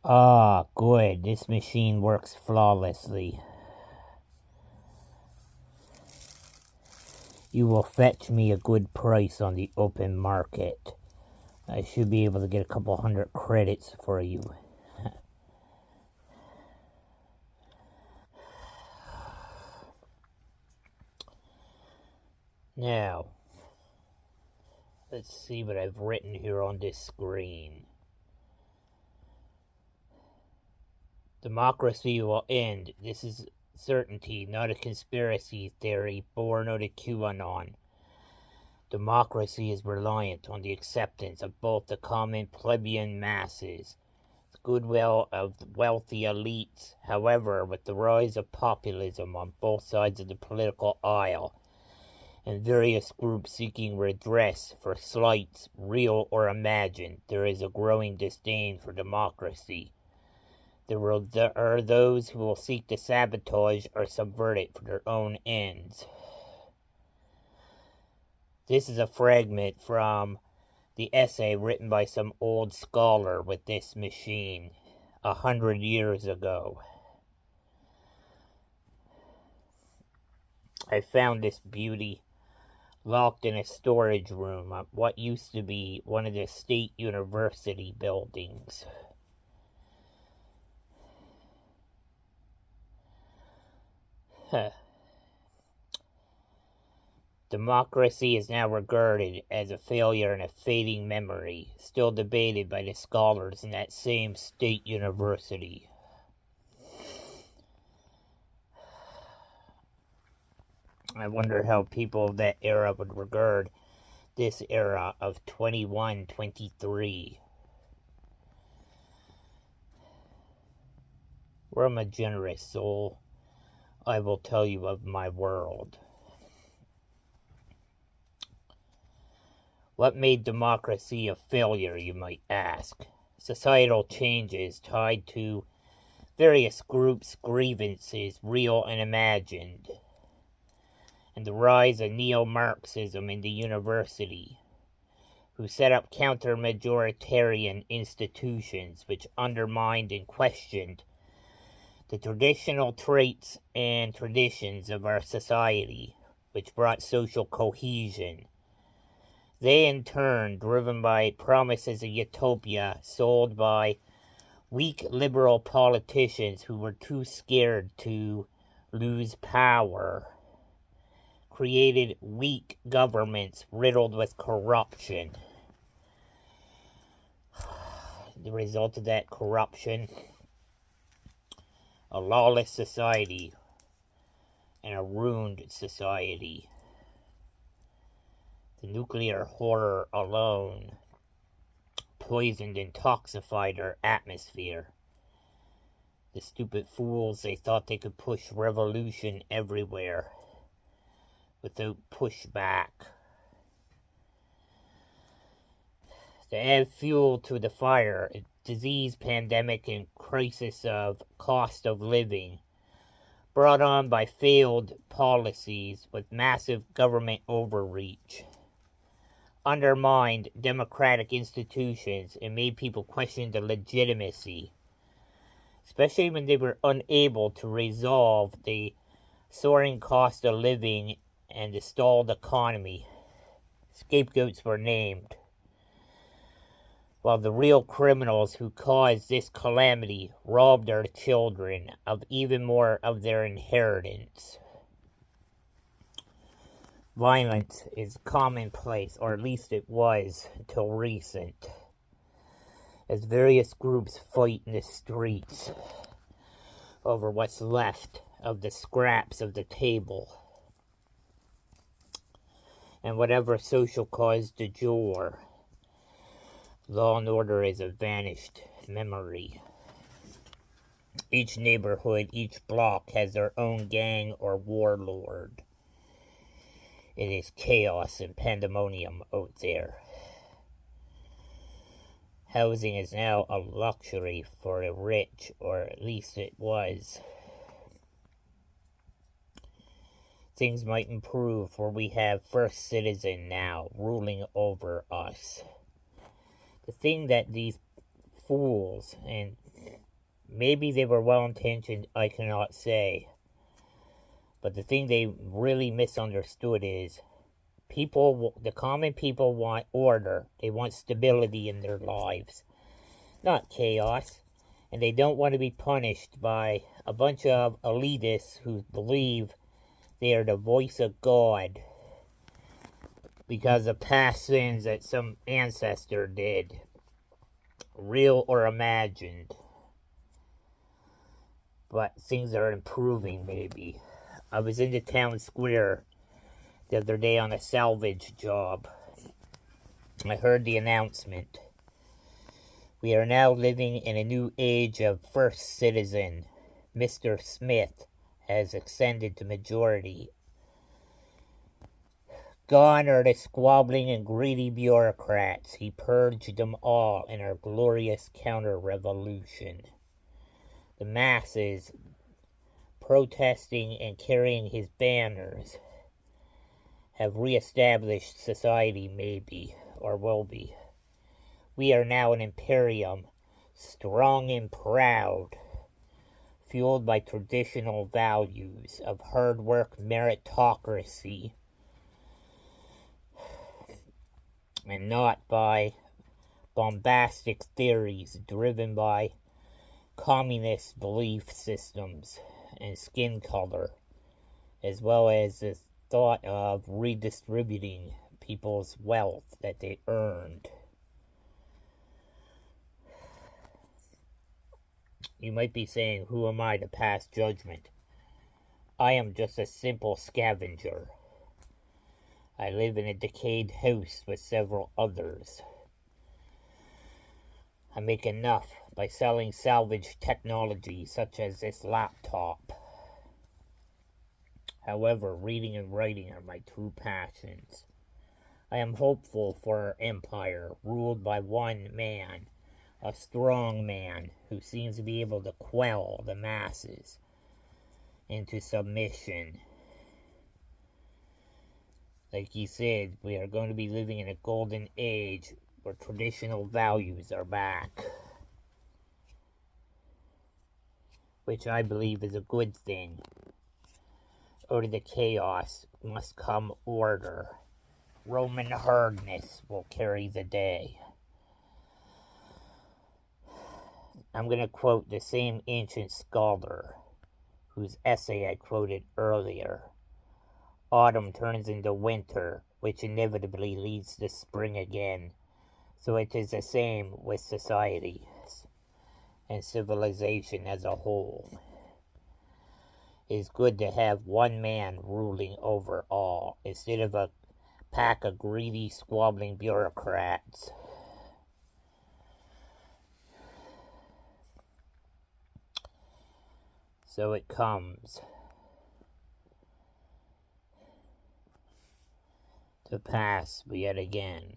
Ah, good. This machine works flawlessly. You will fetch me a good price on the open market. I should be able to get a couple hundred credits for you. Now, let's see what I've written here on this screen. Democracy will end. This is certainty, not a conspiracy theory born out of QAnon. Democracy is reliant on the acceptance of both the common plebeian masses, the goodwill of the wealthy elites. However, with the rise of populism on both sides of the political aisle, and various groups seeking redress for slights, real or imagined, there is a growing disdain for democracy. There are those who will seek to sabotage or subvert it for their own ends. This is a fragment from the essay written by some old scholar with this machine 100 years ago. I found this beauty locked in a storage room at what used to be one of the state university buildings. Democracy is now regarded as a failure and a fading memory, still debated by the scholars in that same state university. I wonder how people of that era would regard this era of 2123. Where I'm a generous soul, I will tell you of my world. What made democracy a failure, you might ask? Societal changes tied to various groups' grievances, real and imagined, and the rise of neo-Marxism in the university, who set up counter-majoritarian institutions which undermined and questioned the traditional traits and traditions of our society, which brought social cohesion. They, in turn, driven by promises of utopia sold by weak liberal politicians who were too scared to lose power, created weak governments riddled with corruption. The result of that corruption, a lawless society and a ruined society. The nuclear horror alone poisoned and toxified our atmosphere. The stupid fools, they thought they could push revolution everywhere without pushback. To add fuel to the fire, a disease pandemic and crisis of cost of living brought on by failed policies with massive government overreach undermined democratic institutions and made people question the legitimacy, especially when they were unable to resolve the soaring cost of living and the stalled economy. Scapegoats were named, while the real criminals who caused this calamity robbed our children of even more of their inheritance. Violence is commonplace, or at least it was until recent, as various groups fight in the streets over what's left of the scraps of the table and whatever social cause du jour. Law and order is a vanished memory. Each neighborhood, each block has their own gang or warlord. It is chaos and pandemonium out there. Housing is now a luxury for the rich, or at least it was. Things might improve, for we have First Citizen now ruling over us. The thing that these fools and Maybe they were well intentioned, I cannot say. But the thing they really misunderstood is the common people want order. They want stability in their lives, not chaos. And they don't want to be punished by a bunch of elitists who believe they are the voice of God because of past sins that some ancestor did, real or imagined. But things are improving, maybe. I was in the town square the other day on a salvage job. I heard the announcement. We are now living in a new age of first citizen. Mr. Smith has ascended to majority. Gone are the squabbling and greedy bureaucrats. He purged them all in our glorious counter-revolution. The masses protesting and carrying his banners have re-established society, maybe, or will be. We are now an imperium, strong and proud, fueled by traditional values of hard work, meritocracy, and not by bombastic theories driven by communist belief systems and skin color, as well as the thought of redistributing people's wealth that they earned. You might be saying, who am I to pass judgment? I am just a simple scavenger. I live in a decayed house with several others. I make enough by selling salvage technology such as this laptop. However, reading and writing are my true passions. I am hopeful for our empire, ruled by one man, a strong man who seems to be able to quell the masses into submission. Like he said, we are going to be living in a golden age where traditional values are back, which I believe is a good thing. Out of the chaos must come order. Roman hardness will carry the day. I'm going to quote the same ancient scholar whose essay I quoted earlier. Autumn turns into winter, which inevitably leads to spring again. So it is the same with society and civilization as a whole. It is good to have one man ruling over all, instead of a pack of greedy, squabbling bureaucrats. So it comes to pass yet again.